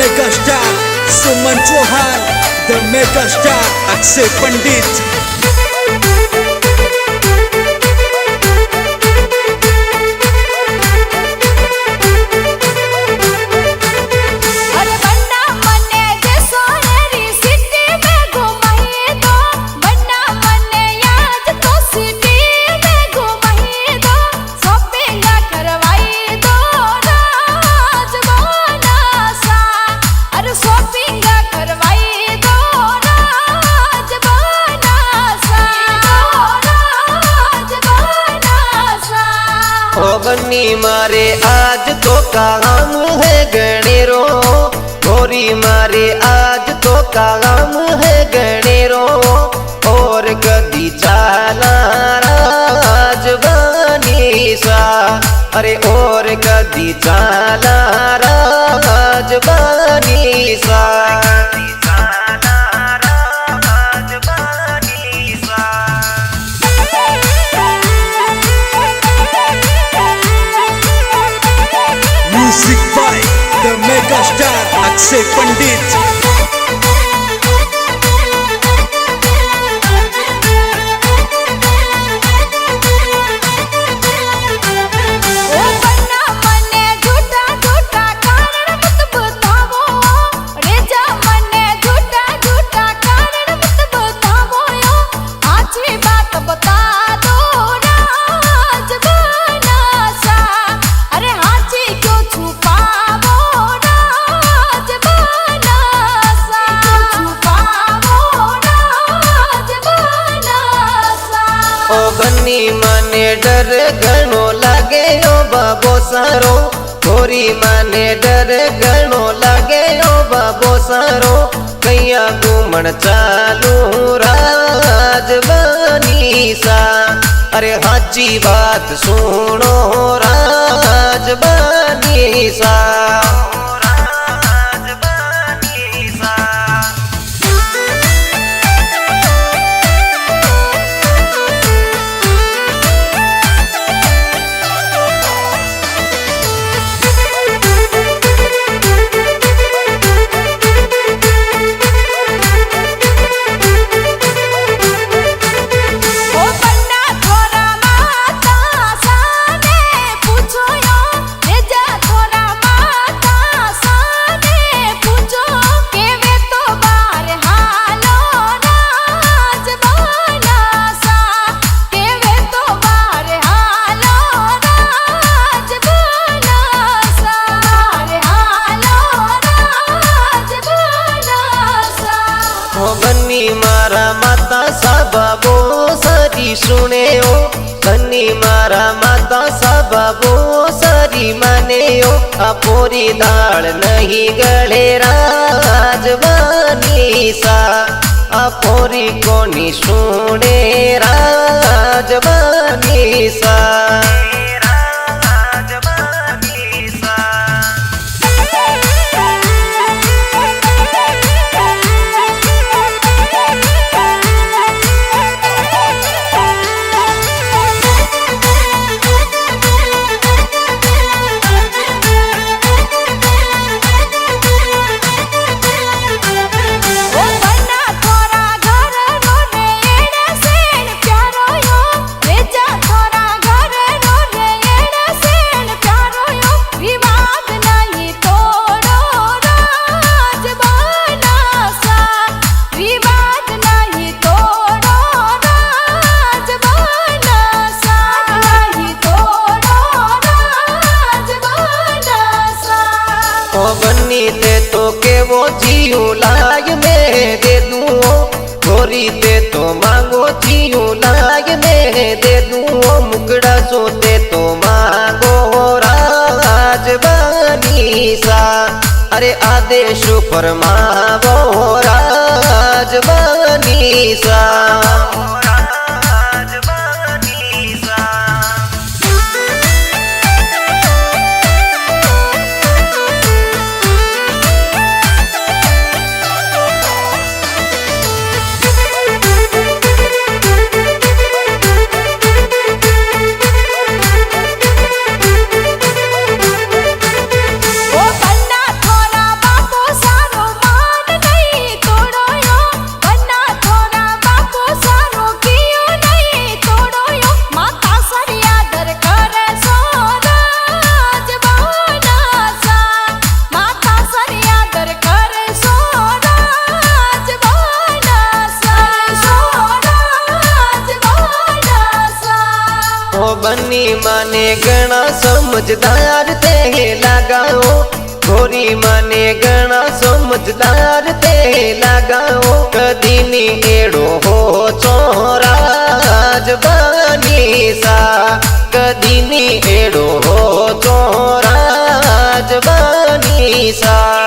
Mega star सुमन चौहान, द mega star Akshay Pandit. बन्नी मारे आज तो काम है गणेरो, गोरी मारे आज तो काम है गणेरो। और कदी चाला राजबानी सा, अरे और कदी चाला राजबानी सा। Music by the mega star Akshay Pandit. बन्नी माने डर घणो लागे ओ बाबो सारो, गोरी माने डर घणो लागे ओ बाबो सारो। कैया घूमण चालू राजबानी सा, अरे हाची बात सुनो राजबानी सा। बन्नी मारा माता साबाबो सारी सुने ओ, बन्नी मारा माता साबाबो सारी माने ओ। अपोरी दाल नहीं गले राजबानी सा, अपोरी कोनी सुने राजबानी सा। बन्नी ते तो के वो जियो लाग में दे दूँ, गोरी ते तो मांगो जियो लाग में दे दूँ। मुकड़ा सोते तो मांगो राजबानी सा, अरे आदेश फरमावो राजबानी सा। ओ बन्ना थोड़ा बापू ओ बन्नी माने घना समझदार ते लगाओ गोरी माने घना समझदार ते लगाओ कदी नी एड़ो हो छोरा जबानी सा कदी नी एड़ो हो छोरा जबानी सा।